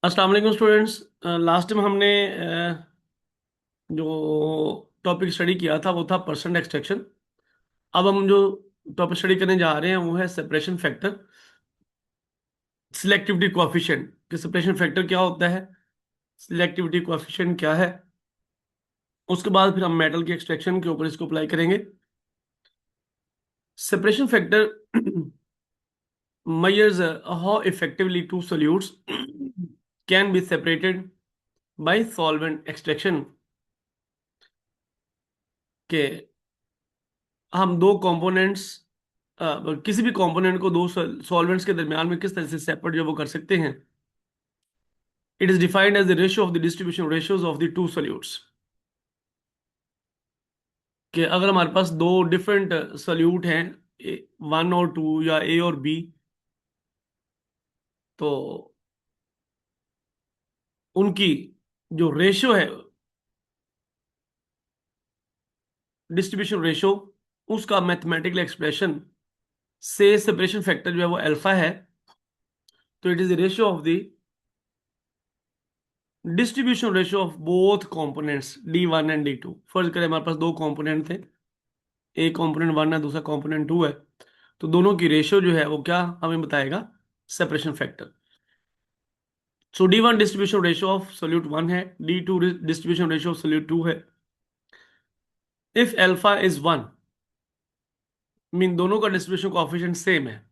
अस्सलाम वालेकुम students. Last time हमने जो टॉपिक स्टडी किया था वो था परसेंट एक्सट्रैक्शन। अब हम जो टॉपिक स्टडी करने जा रहे हैं वो है सेपरेशन फैक्टर, सिलेक्टिविटी कोएफिशिएंट। कि सेपरेशन फैक्टर क्या होता है, सिलेक्टिविटी कोएफिशिएंट क्या है। उसके बाद फिर हम मेटल की एक्सट्रैक्शन के ऊपर इसको अप्लाई करेंगे। Separation factor measures how effectively two solutes can be separated by solvent extraction। के हम दो कंपोनेंट्स, किसी भी कंपोनेंट को दो सॉल्वेंट्स के दरमियान में किस तरह से सेपरेट जो वो कर सकते हैं। It is defined as the ratio of the distribution ratios of the two solutes. कि अगर हमारे पास दो डिफरेंट सोल्यूट हैं, वन और टू या ए और बी, तो उनकी जो रेशियो है, डिस्ट्रीब्यूशन रेशियो, उसका मैथमेटिकल एक्सप्रेशन से सेपरेशन फैक्टर जो है वो अल्फा है। तो it is the ratio of the distribution ratio of both components D1 and D2। फर्ज करें हमारे पास दो कंपोनेंट थे, एक कंपोनेंट वन है, दूसरा कंपोनेंट टू है। तो दोनों की रेशियो जो है वो क्या हमें बताएगा, separation factor. So D1 distribution ratio of solute one है, D2 distribution ratio of solute two है। If alpha is one, mean दोनों का डिस्ट्रीब्यूशन कोएफिशिएंट सेम है,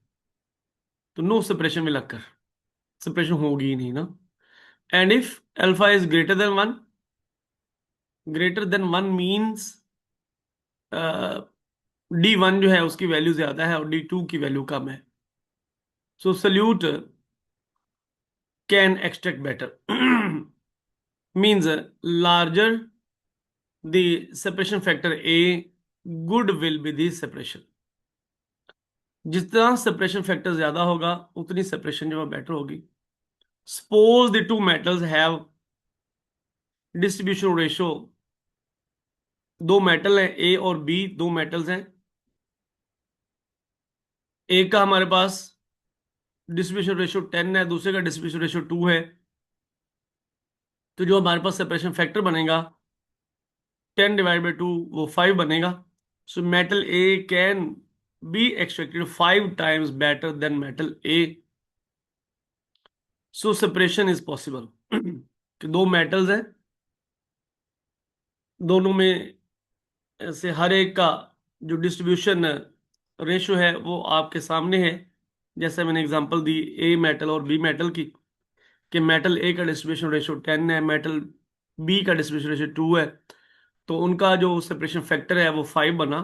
तो नो सेपरेशन में लगकर सेपरेशन होगी ही नहीं ना। And if alpha is greater than one means D1 जो है उसकी वैल्यू ज्यादा है और D2 की वैल्यू कम है। So solute can extract better means larger the separation factor A, good will be the separation। जितना सेपरेशन फैक्टर ज्यादा होगा उतनी सेपरेशन जो है बेटर होगी। Suppose the two metals have distribution ratio, दो मेटल हैं ए और बी, दो मेटल्स हैं। एक का हमारे पास डिस्ट्रीब्यूशन रेशियो 10 है, दूसरे का डिस्ट्रीब्यूशन रेशियो 2 है। तो जो हमारे पास सेपरेशन फैक्टर बनेगा 10/2 वो 5 बनेगा। So metal A can be extracted 5 times better than metal A. So separation is possible. कि दो मेटल्स हैं, दोनों में से हर एक का जो डिस्ट्रीब्यूशन रेशियो है वो आपके सामने है। जैसे मैंने एग्जांपल दी ए मेटल और बी मेटल की, कि मेटल ए का डिस्ट्रीब्यूशन रेशियो 10 है, मेटल बी का डिस्ट्रीब्यूशन रेशियो 2 है। तो उनका जो सेपरेशन फैक्टर है वो 5 बना।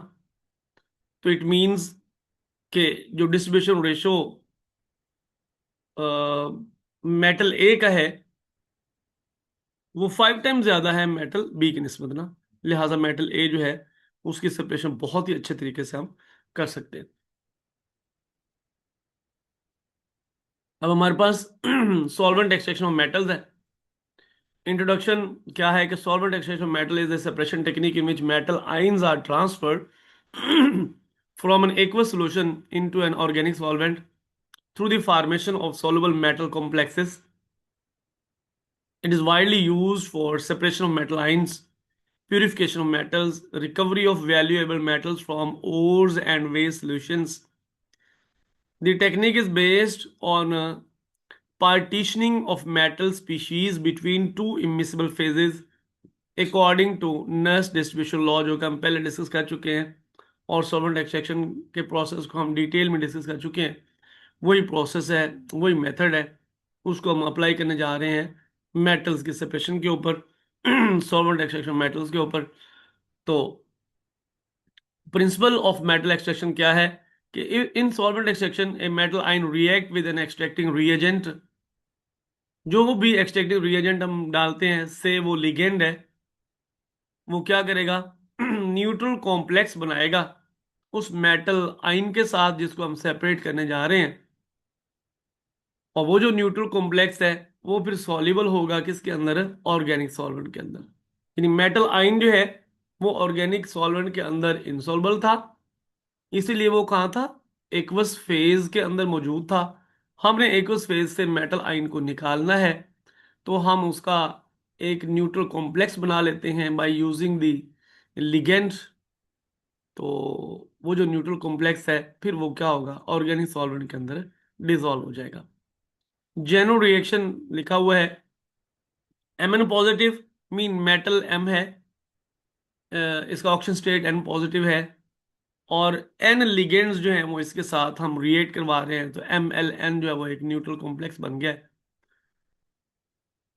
तो इट मींस कि जो डिस्ट्रीब्यूशन रेशियो मेटल ए का है वो 5 टाइम्स ज्यादा है मेटल बी की निस्बत ना। लिहाजा मेटल ए जो है उसकी सेपरेशन बहुत ही अच्छे तरीके से हम कर सकते हैं। अब हमारे पास सॉल्वेंट एक्सट्रैक्शन ऑफ मेटल्स है। इंट्रोडक्शन क्या है कि solvent extraction of metal is a separation technique in which metal ions are transferred from an aqueous solution into an organic solvent through the formation of soluble metal complexes. It is widely used for separation of metal ions, purification of metals, recovery of valuable metals from ores and waste solutions. The technique is based on partitioning of metal species between two immiscible phases according to Nernst distribution law, जो कि हम पहले discuss कर चुके हैं। और solvent extraction के process को हम डिटेल में डिस्कस कर चुके हैं। वही प्रोसेस है, वही मेथड है, उसको हम अप्लाई करने जा रहे हैं मेटल्स की सेपरेशन के ऊपर, सॉल्वेंट एक्सट्रैक्शन मेटल्स के ऊपर। तो प्रिंसिपल ऑफ मेटल एक्सट्रैक्शन क्या है कि in solvent extraction a metal ion react with an extracting reagent. जो भी एक्सट्रैक्टिव रिएजेंट हम डालते हैं से वो लिगेंड है, वो क्या करेगा, न्यूट्रल कॉम्प्लेक्स बनाएगा उस मेटल आयन के साथ जिसको हम सेपरेट करने जा रहे हैं। और वो जो न्यूट्रल कॉम्प्लेक्स है वो फिर सॉल्युबल होगा किसके अंदर, ऑर्गेनिक सॉल्वेंट के अंदर। यानी मेटल आयन जो है वो ऑर्गेनिक सॉल्वेंट के अंदर इनसॉल्युबल था, इसीलिए वो कहाँ था, एक्वस फेज के अंदर मौजूद था। हमने एक्वस फेज से मेटल आयन को निकालना है। तो हम उसका एक न्यूट्रल कॉम्प्लेक्स बना लेते हैं बाय यूजिंग द लिगेंड। तो वो जो न्यूट्रल कॉम्प्लेक्स है फिर वो क्या होगा, ऑर्गेनिक सॉल्वेंट के अंदर डिसॉल्व हो जाएगा। जेनो रिएक्शन लिखा हुआ है, Mn positive mean metal M है, इसका ऑक्सीजन स्टेट N पॉजिटिव है, और N लिगेंड्स जो हैं वो इसके साथ हम रिएक्ट करवा रहे हैं, तो MlN जो है वो एक न्यूट्रल कॉम्प्लेक्स बन गया है।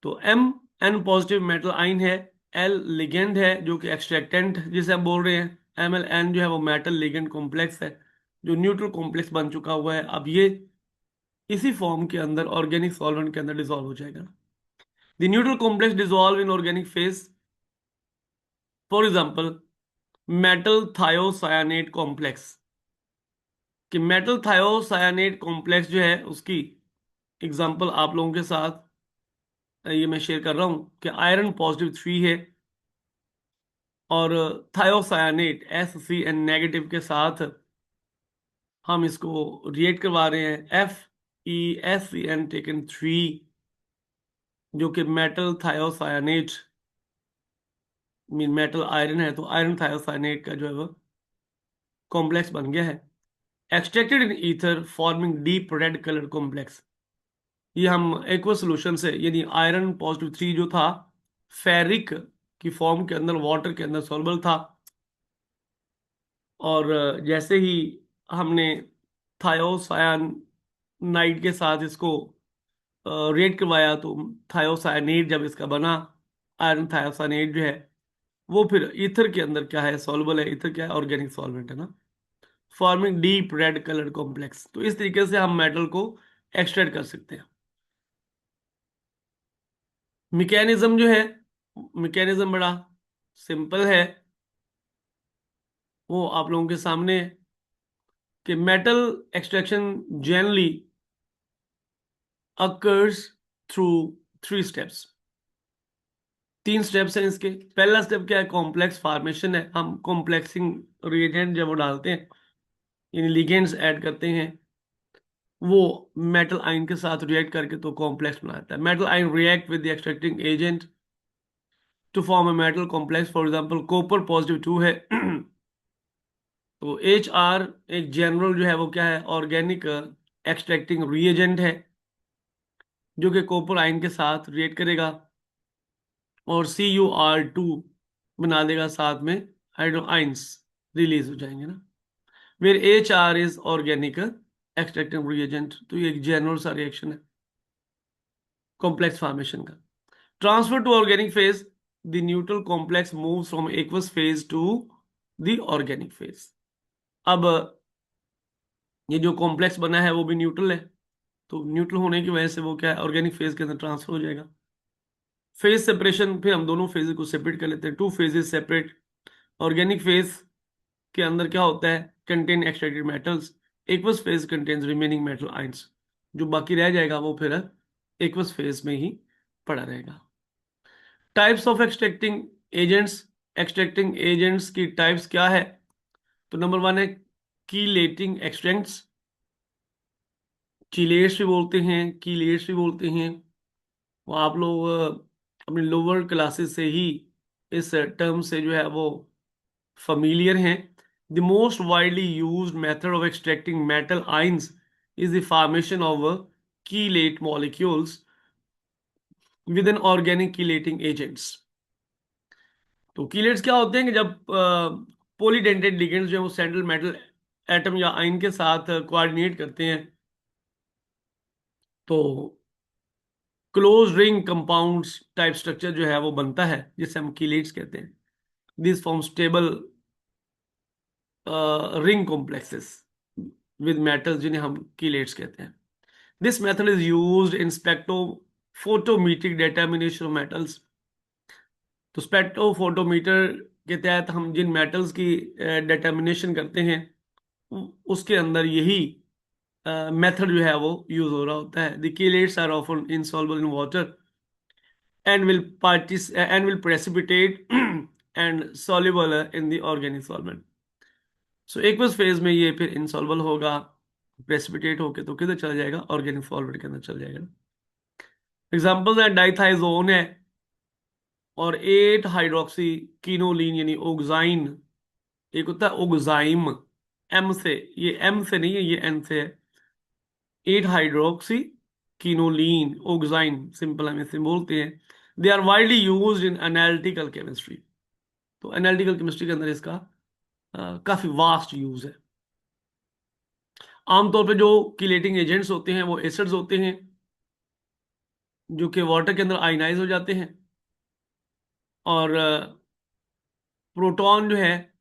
तो Mn पॉजिटिव मेटल आइन है, L लिगेंड है जो कि एक्सट्रैक्टेंट जिसे हम बोल रहे हैं, MlN जो है वो मेटल लिगेंड कॉम्प्लेक्स है जो न्यूट्रल कॉम्प्लेक्स बन चुका हुआ है। अब ये इसी फॉर्म के अंदर ऑर्गेनिक सॉल्वेंट के अंदर डिसॉल्व हो जाएगा। The neutral complex dissolve in organic phase, for example metal thiocyanate complex. कि मेटल थायोसायानेट कॉम्प्लेक्स जो है उसकी एग्जांपल आप लोगों के साथ ये मैं शेयर कर रहा हूं कि आयरन पॉजिटिव 3 है और थायोसायानेट SCN नेगेटिव के साथ हम इसको रिएक्ट करवा रहे हैं, FeSCN टेकन 3, जो कि मेटल थायोसायानेट मीन मेटल आयरन है, तो आयरन थायोसायानेट का जो है वो कॉम्प्लेक्स बन गया है। Extracted in ether forming deep red colour complex. ये हम एक्वस सोल्यूशन से, यानी आयरन पॉजिटिव 3 जो था फेरिक की फॉर्म के अंदर वाटर के अंदर सॉल्युबल था, और जैसे ही हमने थायोसायानाइड के साथ इसको रिएक्ट करवाया तो थायोसायनेट जब इसका बना, आयरन थायोसायनेट जो है वो फिर ईथर के अंदर क्या है, सॉल्युबल है। ईथर क्या है, ऑर्गेनिक सॉल्वेंट है ना, forming deep red colour complex. तो इस तरीके से हम मेटल को एक्सट्रैक्ट कर सकते हैं। मैकेनिज्म जो है, मैकेनिज्म बड़ा सिंपल है, वो आप लोगों के सामने है कि metal extraction generally occurs through 3 steps. 3 steps हैं इसके। पहला स्टेप क्या है, कॉम्प्लेक्स फॉर्मेशन है। हम कॉम्प्लेक्सिंग रिएजेंट जब वो डालते हैं, यानी लिगेंड्स ऐड करते हैं, वो मेटल आयन के साथ रिएक्ट करके तो कॉम्प्लेक्स बनाता है। Metal ion react with the extracting agent to form a metal complex. For example copper positive 2 है तो HR एक जनरल जो है वो क्या है, ऑर्गेनिक एक्सट्रैक्टिंग रिएजेंट है जो कि कॉपर आयन के साथ रिएक्ट करेगा और CuR2 बना देगा, साथ में हाइड्रो आइंस रिलीज हो जाएंगे ना। Where HR is organic extracting reagent. तो ये एक जनरल सा रिएक्शन है कॉम्प्लेक्स फॉर्मेशन का। Transfer to organic phase, the neutral complex moves from aqueous phase to the organic phase. अब ये जो कॉम्प्लेक्स बना है वो भी न्यूट्रल है, तो न्यूट्रल होने की वजह से वो क्या है, ऑर्गेनिक फेज के अंदर ट्रांसफर हो जाएगा। फेज सेपरेशन, फिर हम दोनों फेज को सेपरेट कर लेते हैं, 2 फेजेस सेपरेट। ऑर्गेनिक फेज के अंदर क्या होता है, contain extracted metals. Aqueous phase contains remaining metal ions. जो बाकी रह जाएगा वो फिर एक्वस फेज में ही पड़ा रहेगा। Types of extracting agents. Extracting agents की टाइप्स क्या है, तो नंबर 1 है कीलेटिंग एक्सट्रैक्ट्स। चीलेट्स भी बोलते हैं, कीलेट्स भी बोलते हैं। वो आप लोग अपनी लोअर क्लासेस से ही इस टर्म से जो है वो familiar हैं। The most widely used method of extracting metal ions is the formation of chelate molecules within organic chelating agents। तो कीलेट्स क्या होते हैं कि जब पॉलीडेंटेड लिगेंड्स जो है वो सेंट्रल मेटल एटम या आयन के साथ कोऑर्डिनेट करते हैं, तो close ring compounds type structure जो है वो बनता है जिसे हम कीलेट्स कहते हैं। This form stable ring complexes with metals जिन्हें हम कीलेट्स कहते हैं। This method is used in spectrophotometric determination of metals. तो स्पेक्ट्रोफोटोमीटर के तहत हम जिन मेटल्स की डिटर्मिनेशन करते हैं उसके अंदर यही मेथड जो है वो यूज हो रहा होता है। The chelates are often insoluble in water and will precipitate and soluble in the organic solvent। So aqueous phase में ये फिर इनसॉल्युबल होगा, प्रेसिपिटेट होके तो किधर चला जाएगा, ऑर्गेनिक सॉल्वेंट के अंदर चल जाएगा। एग्जाम्पल है डाइथाइजोन है, और 8 हाइड्रोक्सी कीनोलिन यानी ओग्जाइन, एक होता है ओग्जाइम, एम से, ये एम से नहीं है, ये एन से है। 8 हाइड्रोक्सी कीनोलिन ओग्जाइन, सिंपल हम इसे बोलते हैं। They are widely used in analytical chemistry. तो एनालिटिकल केमिस्ट्री के अंदर इसका काफी वास्ट यूज है। आमतौर पे जो किलेटिंग एजेंट्स होते हैं वो एसिड्स होते हैं, जो कि वाटर के अंदर आयनाइज हो जाते हैं। और प्रोटॉन जो है,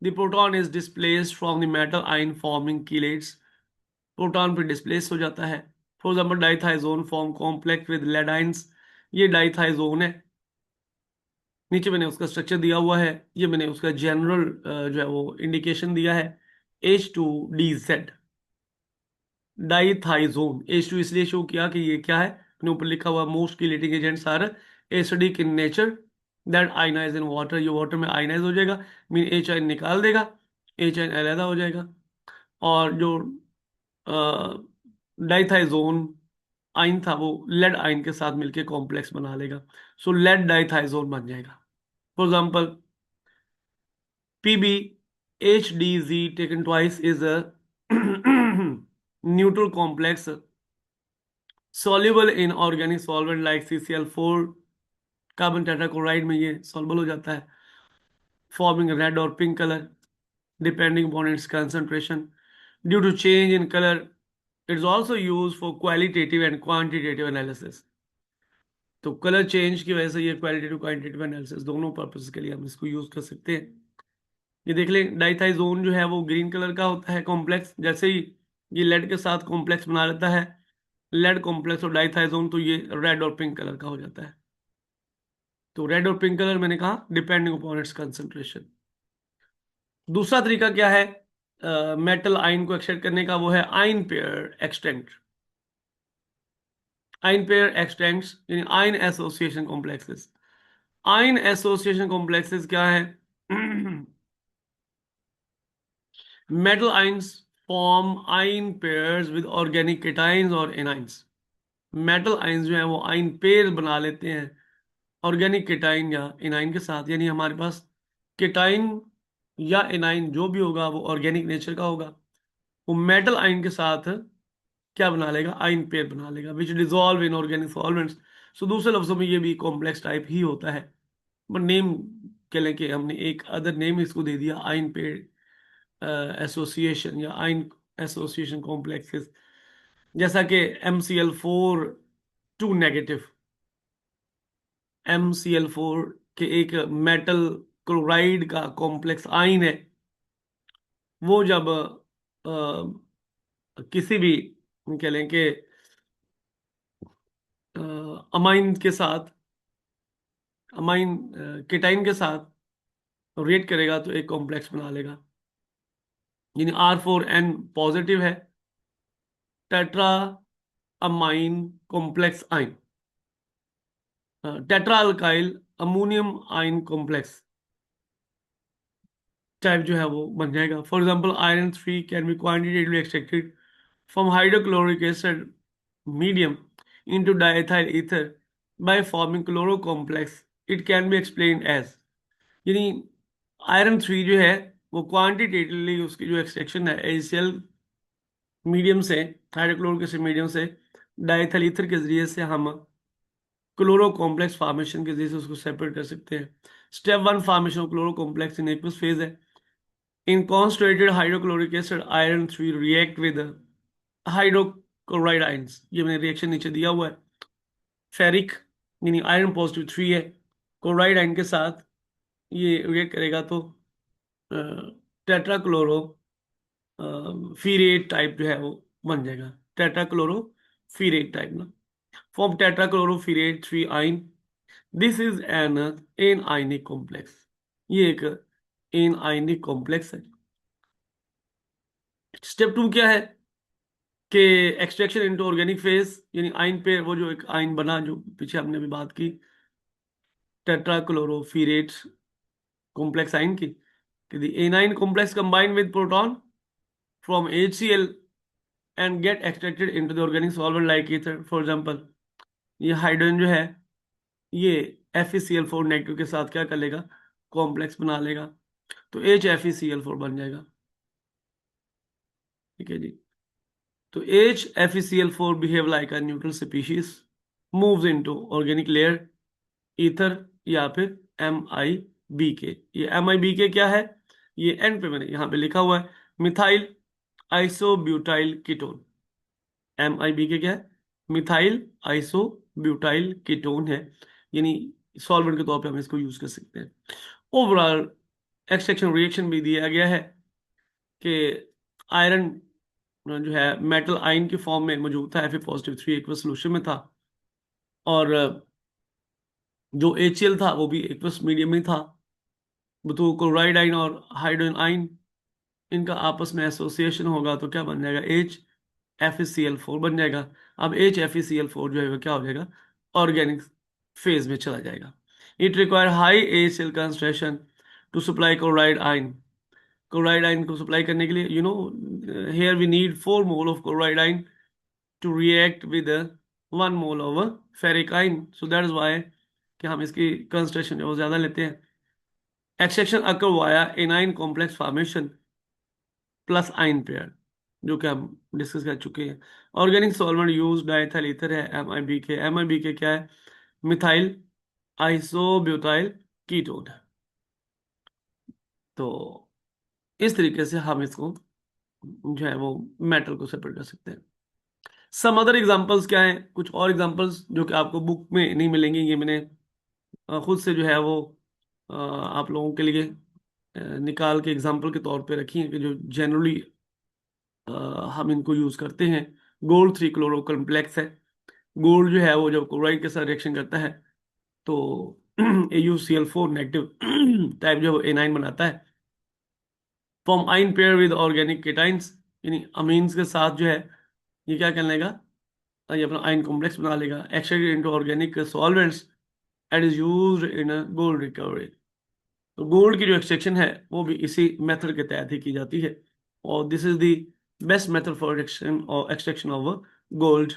the proton is displaced from the metal ion forming chelates. Proton पे डिस्प्लेस हो जाता है। For example dithizone form complex with lead ions, ये डाइथाइजोन है। नीचे मैंने उसका स्ट्रक्चर दिया हुआ है, ये मैंने उसका जनरल जो है वो इंडिकेशन दिया है, H2DZ, डाइथाइजोन। H2 इसलिए शो किया कि ये क्या है, मैंने ऊपर लिखा हुआ most chelating agents are acidic in nature that ionise in water, ये वाटर में आयनाइज हो जाएगा, मीन H आयन निकाल देगा, H आयन अलहदा हो जाएगा। और जो डाइथाइजोन आयन था वो लेड आयन के साथ मिलके कॉम्प्लेक्स बना लेगा, सो लेड डाइथाइजोन बन जाएगा। For example PbHdZ taken twice is a neutral complex soluble in organic solvent like CCl4, carbon tetrachloride में ये soluble हो जाता है, forming red or pink color depending upon its concentration. Due to change in color, it is also used for qualitative and quantitative analysis. तो colour change की वजह से ये क्वालिटेटिव क्वांटिटेटिव एनालिसिस दोनों पर्पस के लिए हम इसको यूज कर सकते हैं। ये देख लें, डाइथाइजोन जो है वो ग्रीन कलर का होता है कॉम्प्लेक्स, जैसे ही ये लेड के साथ कॉम्प्लेक्स बना लेता है, लेड कॉम्प्लेक्स और डाइथाइजोन, तो ये रेड और पिंक कलर का हो जाता है। तो रेड और पिंक कलर मैंने कहा डिपेंडिंग अपॉन इट्स कंसंट्रेशन। दूसरा तरीका क्या है मेटल आयन को एक्सट्रैक्ट करने का, वो है ion pair extent. Ion pair extents यानी ion association complexes. Ion association complexes क्या है? Metal ions form ion pairs with organic cations और एनाइंस। मेटल आयन्स जो है वो आयन पेयर बना लेते हैं ऑर्गेनिक केटाइन या एनाइन के साथ, यानी हमारे पास केटाइन या एनाइन जो भी होगा वो ऑर्गेनिक नेचर का होगा, वो मेटल आयन के साथ क्या बना लेगा, आयन पेयर बना लेगा, विच डिजोल्व इन ऑर्गेनिक सॉल्वेंट्स। सो दूसरे लफ्जों में ये भी कॉम्प्लेक्स टाइप ही होता है, बट नेम के लेके हमने एक अदर नेम इसको दे दिया, आयन पेयर एसोसिएशन या आयन एसोसिएशन कॉम्प्लेक्सेस। जैसा कि MCl4 2 नेगेटिव, MCl4 के एक मेटल क्लोराइड का कॉम्प्लेक्स आयन है, वो जब किसी भी कह लें कि अमाइन के साथ, अमाइन केटाइन के साथ रिएक्ट करेगा तो एक कॉम्प्लेक्स बना लेगा, यानी R4N पॉजिटिव है, tetra amine complex ion, tetra alkyl ammonium ion complex type जो है वो बन जाएगा। For example Iron 3 can be quantitatively extracted from hydrochloric acid medium into diethyl ether by forming chloro complex. It can be explained as, यानी Iron 3 जो है वो quantitatively उसकी जो एक्सट्रैक्शन है HCl मीडियम से, हाइड्रोक्लोरिक एसिड मीडियम से diethyl ether के जरिए से हम क्लोरो कॉम्प्लेक्स फॉर्मेशन के जरिए से उसको सेपरेट कर सकते हैं। Step 1 formation of chloro complex in aqueous phase है। In concentrated hydrochloric acid Iron 3 react with hydrochloride ions, ये मैंने रिएक्शन नीचे दिया हुआ है। फेरिक यानी आयरन पॉजिटिव 3 है, क्लोराइड आयन के साथ ये रिएक्ट करेगा तो टेट्राक्लोरो फीरेट टाइप जो है वो बन जाएगा, टेट्राक्लोरो फीरेट टाइप ना, form tetrachloro ferrate 3 ion. This is an anionic complex, ये एक एन आयनिक कॉम्प्लेक्स है। स्टेप 2 क्या है कि एक्सट्रैक्शन इनटू ऑर्गेनिक फेज, यानी आयन पे वो जो एक आयन बना जो पीछे हमने भी बात की टेट्राक्लोरोफीरेट कॉम्प्लेक्स आयन की, कि the anion complex combine with proton from HCl and get extracted into the organic solvent like ether, for example ये हाइड्रोजन जो है ये FeCl4 नेगेटिव के साथ क्या कर लेगा, कॉम्प्लेक्स बना लेगा, तो HFeCl4 बन जाएगा। ठीक है जी। तो HFeCl4 behave like a neutral species, moves into organic layer, ether, या फिर MIBK। ये MIBK क्या है, ये एंड पे मैंने यहाँ पे लिखा हुआ है, मिथाइल आइसोब्यूटाइल कीटोन। MIBK क्या है, मिथाइल आइसोब्यूटाइल कीटोन है, यानी सॉल्वेंट के तौर पे हम इसको यूज कर सकते हैं। ओवरऑल एक्सट्रैक्शन रिएक्शन भी दिया गया है कि आयरन जो है मेटल आयन की फॉर्म में मौजूद था, Fe+3 एक्वस सोल्यूशन में था, और जो HCl था वो भी एक्वस मीडियम में था। तो क्लोराइड आयन और हाइड्रोजन आयन, इनका आपस में एसोसिएशन होगा तो क्या बन जाएगा, HFeCl4 बन जाएगा। अब HFeCl4 जो है वो क्या हो जाएगा, ऑर्गेनिक फेज में चला जाएगा। It require high HCl concentration to supply chloride ion. Chloride ion को सप्लाई करने के लिए here we need 4 mole of chloride ion to react with 1 mole of ferric ion, so that is why कि हम इसकी कंसंट्रेशन जो ज्यादा लेते हैं। Extraction occur via anion complex formation plus ion pair, जो कि हम डिस्कस कर चुके हैं। Organic solvent use diethyl ether है, MIBK। MIBK क्या है, मिथाइल आइसोब्यूटाइल कीटोन। तो इस तरीके से हम इसको जो है वो मेटल को सेपरेट कर सकते हैं। सम अदर एग्जांपल्स क्या हैं, कुछ और एग्जांपल्स जो कि आपको बुक में नहीं मिलेंगे, ये मैंने खुद से जो है वो आप लोगों के लिए निकाल के एग्जांपल के तौर पे रखी हैं कि जो जनरली हम इनको यूज करते हैं। गोल्ड 3 क्लोरो कॉम्प्लेक्स है। गोल्ड जो है वो जब क्लोराइड के साथ रिएक्शन करता है तो AuCl4 नेगेटिव टाइप जो है वो एनाइन बनाता है। Form ion pair with organic cations, यानी अमीन्स के साथ जो है ये क्या कर लेगा, ये अपना आइन कॉम्प्लेक्स बना लेगा। Extracted into organic solvents and is used in gold recovery. तो गोल्ड की जो एक्सट्रैक्शन है वो भी इसी मेथड के तहत ही की जाती है, और this is the best method for extraction of gold.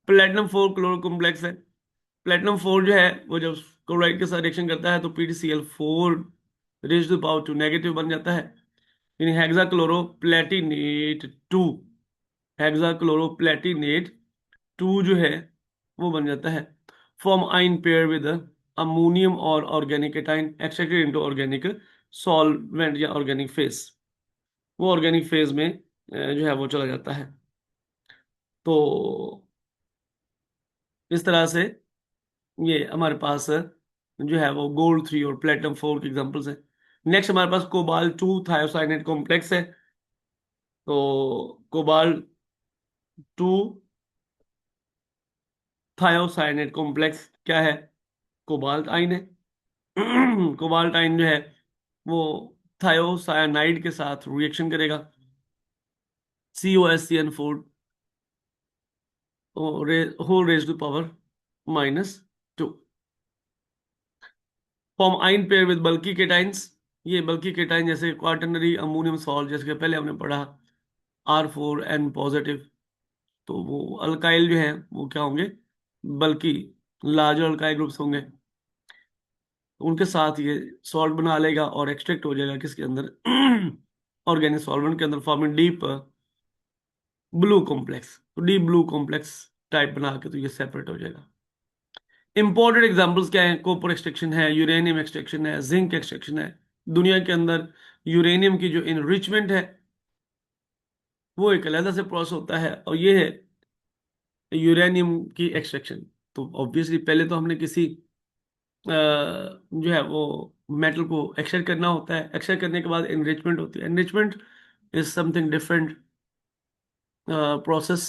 Platinum 4 chloro complex है। प्लेटिनम 4 जो है वो जब क्लोराइड के साथ रिएक्शन करता है तो PtCl4 raise to power 2 negative बन जाता है, यानी हेक्साक्लोरोप्लेटिनेट 2। हेक्साक्लोरोप्लेटिनेट 2 जो है वो बन जाता है। Form ion pair with ammonium और ऑर्गेनिक एटाइन, एक्सट्रैक्टेड इनटू ऑर्गेनिक सॉल्वेंट या ऑर्गेनिक फेस। वो ऑर्गेनिक फेज में जो है वो चला जाता है। तो इस तरह से ये हमारे पास जो है वो गोल्ड 3 और प्लेटिनम 4 के एग्जांपल्स हैं। नेक्स्ट हमारे पास कोबाल्ट 2 थायोसाइनेट कॉम्प्लेक्स है। तो कोबाल्ट 2 थायोसाइनेट कॉम्प्लेक्स क्या है, कोबाल्ट आइन है। कोबाल्ट आइन जो है वो थायोसाइनाइड के साथ रिएक्शन करेगा, COSCN4 whole raise to power -2। Form ion pair with bulky cations. ये बल्की केटाइन जैसे क्वाटरनरी अमोनियम सॉल्ट, जैसे कि पहले हमने पढ़ा R4N पॉजिटिव, तो वो अल्काइल जो है वो क्या होंगे, बल्कि लार्जर अल्काइल ग्रुप्स होंगे। उनके साथ ये सॉल्ट बना लेगा और एक्सट्रैक्ट हो जाएगा किसके अंदर, ऑर्गेनिक सॉल्वेंट के अंदर, फॉर्मिंग डीप ब्लू कॉम्प्लेक्स। तो डीप ब्लू कॉम्प्लेक्स टाइप बना के तो ये सेपरेट हो जाएगा। इंपॉर्टेंट एग्जांपल्स क्या है, कॉपर एक्सट्रैक्शन है, यूरेनियम एक्सट्रैक्शन है, जिंक एक्सट्रैक्शन है। दुनिया के अंदर यूरेनियम की जो इनरिचमेंट है वो एक अलग से प्रोसेस होता है, और ये है यूरेनियम की एक्सट्रैक्शन। तो ऑब्वियसली पहले तो हमने किसी जो है वो मेटल को एक्सट्रैक्ट करना होता है, एक्सट्रैक्ट करने के बाद एनरिचमेंट होती है। Enrichment is something different process.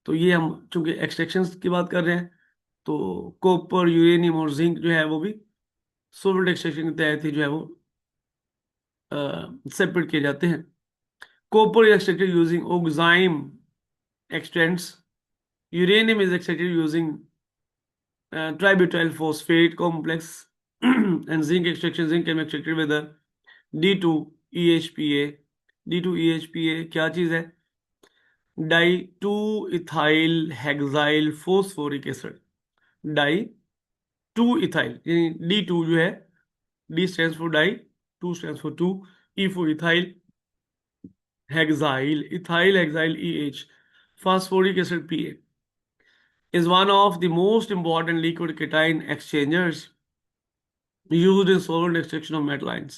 तो ये हम चूंकि एक्सट्रैक्शन की बात कर रहे हैं, तो कॉपर, यूरेनियम और जिंक जो है वो भी सोल्वेंट एक्सट्रैक्शन के तहत ही जो है वो सेपरेट किए जाते हैं। Copper extracted using oxime extractants. Uranium is extracted using tributyl phosphate complex and zinc extraction. Zinc can be extracted with a D2EHPA। D2EHPA क्या चीज है, di 2 ethyl hexyl phosphoric acid. Di two ethyl, यानी D2 जो है, D stands for di, two stands for two, E for ethyl, hexyl, ethyl hexyl EH, phosphoric acid PA is one of the most important liquid cation exchangers used in solvent extraction of metal ions.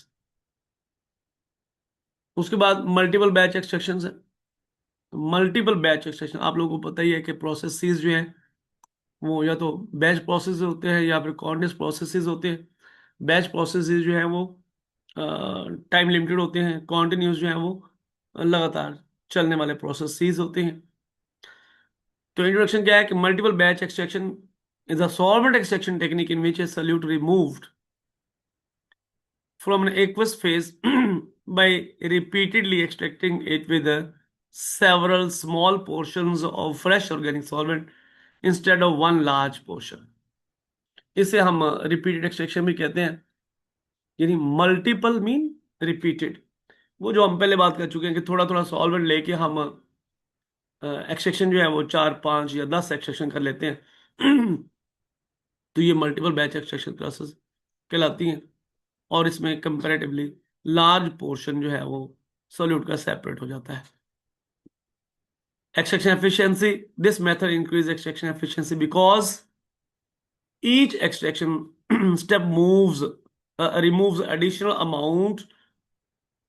उसके बाद multiple batch extraction है। Multiple batch extraction आप लोगों को पता ही है कि processes जो हैं वो या तो बैच प्रोसेस होते हैं या फिर कॉन्टिन्यूस प्रोसेसेस होते हैं। बैच प्रोसेसेस जो हैं वो टाइम लिमिटेड होते हैं, कॉन्टिन्यूस जो हैं वो लगातार चलने वाले प्रोसेसेस होते हैं। तो इंट्रोडक्शन क्या है कि multiple batch extraction is a solvent extraction technique in which A solute removed from an aqueous phase by repeatedly extracting it with several small portions of fresh organic solvent instead of one large portion. इसे हम repeated extraction भी कहते हैं, यानी multiple mean repeated. वो जो हम पहले बात कर चुके हैं कि थोड़ा थोड़ा सॉल्वेंट लेके हम एक्सट्रैक्शन जो है वो 4 5 या 10 एक्सट्रैक्शन कर लेते हैं। तो ये मल्टीपल बैच एक्सट्रैक्शन प्रोसेस कहलाती हैं, और इसमें कंपैरेटिवली लार्ज पोर्शन जो है वो सॉल्यूट का सेपरेट हो जाता है। Extraction efficiency, this method increase extraction efficiency because each extraction step moves removes additional amount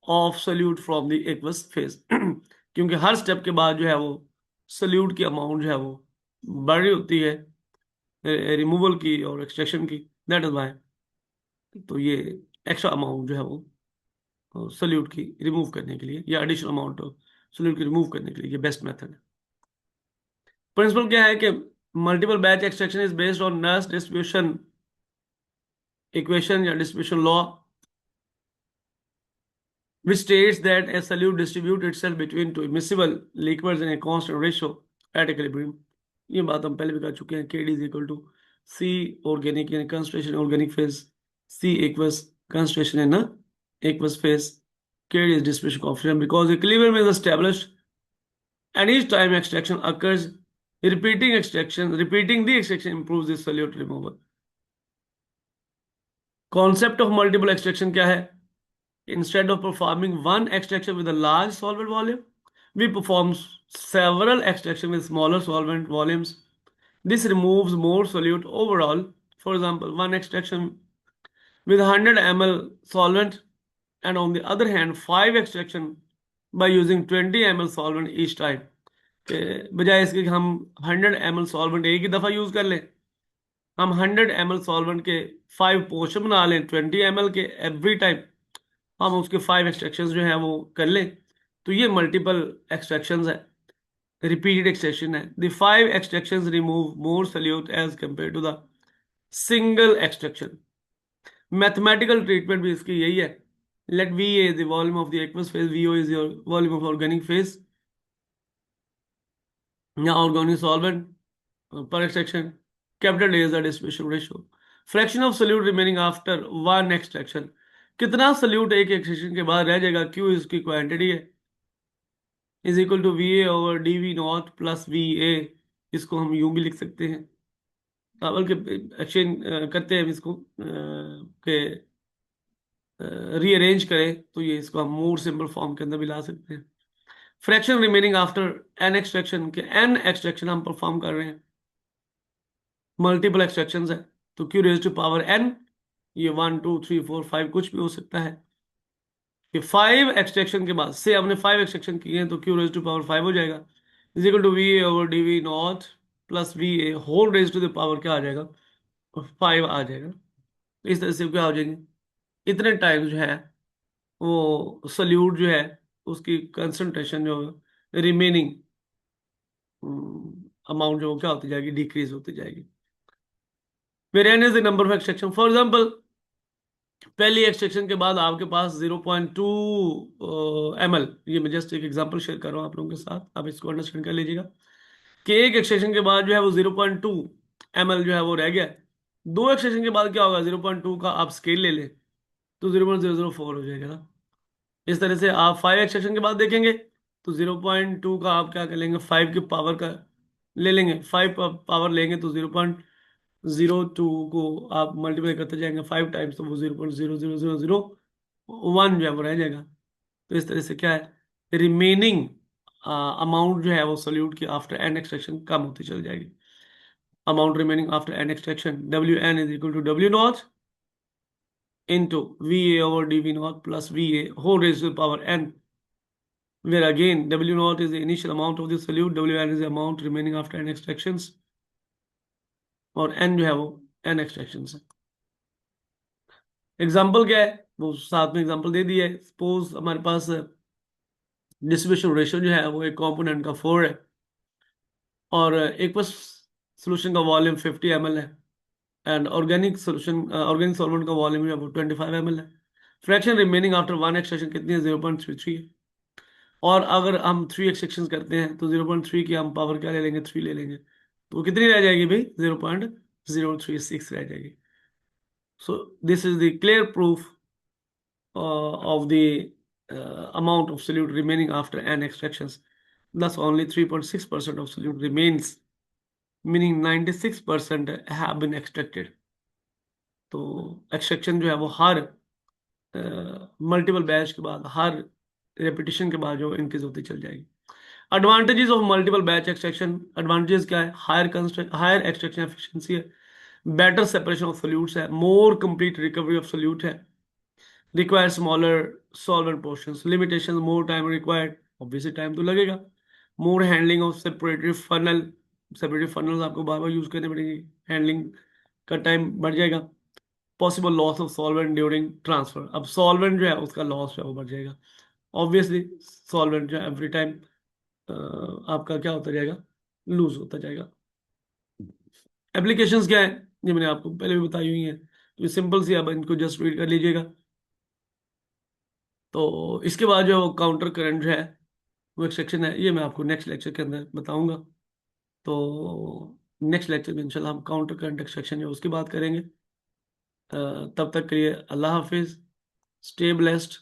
of solute from the aqueous phase। क्योंकि हर स्टेप के बाद जो है वो सोल्यूट की अमाउंट जो है वो बढ़ रही होती है, रिमूवल की और एक्सट्रैक्शन की, दैट इज वाई। तो ये एक्स्ट्रा अमाउंट जो है वो सोल्यूट की रिमूव करने के लिए या एडिशनल अमाउंट सोल्यूट की रिमूव करने के लिए ये बेस्ट मेथड है। प्रिंसिपल क्या है कि multiple batch extraction is based on Nernst distribution equation या distribution law which states that a solute distributes itself between two immiscible liquids in a constant ratio at equilibrium। ये बात हम पहले भी कर चुके हैं। KD is equal to C organic यानी concentration in organic phase, C aqueous concentration in a aqueous phase, KD is distribution coefficient because equilibrium is established and each time extraction occurs, repeating the extraction improves the solute removal। Concept of multiple extraction क्या है? Instead of performing one extraction with a large solvent volume, we perform several extractions with smaller solvent volumes. This removes more solute overall. For example, one extraction with 100 ml solvent, and on the other hand, 5 extraction by using 20 ml solvent each time। बजाय इसके कि हम 100 ml solvent एक ही दफ़ा use कर लें, हम 100 ml solvent के 5 पोर्शन बना लें 20 ml के एवरी टाइम, हम उसके 5 एक्सट्रैक्शंस जो हैं वो कर लें। तो ये मल्टीपल एक्सट्रैक्शंस है, रिपीटेड एक्सट्रैक्शन है। The 5 extractions remove more solute as compare to the single extraction. Mathematical treatment भी इसकी यही है। Let V is the volume of the aqueous phase, VO is your volume of organic phase या organic solvent per extraction, capital A is the distribution ratio, fraction of solute remaining after one extraction। कितना solute एक extraction के बाद रह जाएगा, Q इसकी quantity है, is equal to VA over DV not plus VA। इसको हम यूं भी लिख सकते हैं, बल्कि एक्सचेंज करते हैं इसको के रीअरेंज करें तो ये इसको हम मोर सिंपल फॉर्म के अंदर भी ला सकते हैं। Fraction remaining after n extraction के एन एक्सट्रैक्शन हम परफॉर्म कर रहे हैं, मल्टीपल एक्सट्रैक्शन है, तो Q raise to power n, ये 1 2 3 4 5 कुछ भी हो सकता है। ये 5 एक्सट्रैक्शन के बाद से हमने 5 एक्सट्रैक्शन किए हैं तो Q रेज टू पावर 5 हो जाएगा, is equal to VA over DV not plus VA whole raise to the power क्या आ जाएगा, 5 आ जाएगा। तो इस तरह से क्या हो जाएंगे, इतने टाइम जो है वो सल्यूट जो है उसकी कंसंट्रेशन जो रिमेनिंग अमाउंट जो क्या होती जाएगी, डिक्रीज होती जाएगी। Variant is the number of extraction. For example, पहली एक्सट्रैक्शन के बाद आपके पास 0.2 ml, ये मैं जस्ट एक एग्जांपल शेयर कर रहा हूँ आप लोगों के साथ, आप इसको अंडरस्टैंड कर लीजिएगा कि एक एक्सट्रैक्शन के बाद जो है वो 0.2 ml जो है वो रह गया। दो एक्सट्रैक्शन के बाद क्या होगा, 0.2 का आप स्केल ले लें तो 0.004 हो जाएगा ना। इस तरह से आप 5 एक्सट्रैक्शन के बाद देखेंगे तो 0.2 का आप क्या कर लेंगे, 5 के पावर का ले लेंगे, 5 पावर लेंगे तो 0.2 0 2 को आप मल्टीप्लाई करते जाएंगे 5 टाइम्स, तो वो 0.00001 जो है वो रह जाएगा। तो इस तरह से क्या है, रिमेनिंग अमाउंट जो है वो सोल्यूट की आफ्टर एन एक्सट्रैक्शन कम होती चली जाएगी। Amount remaining after n extraction WN is equal to W not into VA over DV naught plus VA whole raised to the power n, where again W naught is the initial amount of the solute, WN is the amount remaining after n extractions, और n जो है वो n extractions है। Example क्या है वो साथ में एग्जाम्पल दे दिया है। सपोज हमारे पास डिस्ट्रीब्यूशन रेशियो जो है वो एक कंपोनेंट का 4 है, और एक बस सोल्यूशन का वॉल्यूम 50 ml है, एंड ऑर्गेनिक सॉल्वेंट का वॉल्यूम जो है वो 25 ml है। Fraction remaining after one extraction कितनी है, 0.33 है। और अगर हम 3 एक्सट्रैक्शन करते हैं तो 0.3 की हम पावर क्या ले लेंगे, 3 ले लेंगे, तो वो कितनी रह जाएगी भाई, 0.036 रह जाएगी। So this is the clear proof of the amount of solute remaining after n extractions. Thus, only 3.6% of solute remains, meaning 96% have been extracted. तो एक्सट्रैक्शन जो है वो हर मल्टीपल बैच के बाद, हर रेपिटेशन के बाद जो इंक्रीज होती चल जाएगी। Advantages of multiple batch extraction, advantages क्या है, हायर एक्सट्रैक्शन एफिशिएंसी है, बेटर सेपरेशन ऑफ सोल्यूट्स है, more complete recovery of solute है, require smaller solvent portions, limitations, more time required, obviously time तो लगेगा, more handling of separatory funnel, separatory funnels आपको बार बार use करने पड़ेगी, हैंडलिंग का time बढ़ जाएगा, possible loss of solvent during transfer, अब सॉल्वेंट जो है उसका लॉस जो है वो बढ़ जाएगा, ऑब्वियसली सॉल्वेंट जो है एवरी टाइम आपका क्या होता जाएगा, लूज होता जाएगा। एप्लीकेशंस क्या है, ये मैंने आपको पहले भी बताई हुई है, तो सिंपल सी, अब इनको जस्ट रीड कर लीजिएगा। तो इसके बाद जो काउंटर करंट है वो एक सेक्शन है, ये मैं आपको नेक्स्ट लेक्चर के अंदर बताऊंगा। तो नेक्स्ट लेक्चर में इंशाल्लाह हम काउंटर करंट सेक्शन जो उसकी बात करेंगे। तब तक के लिए अल्लाह हाफिज, स्टे ब्लेस्ड।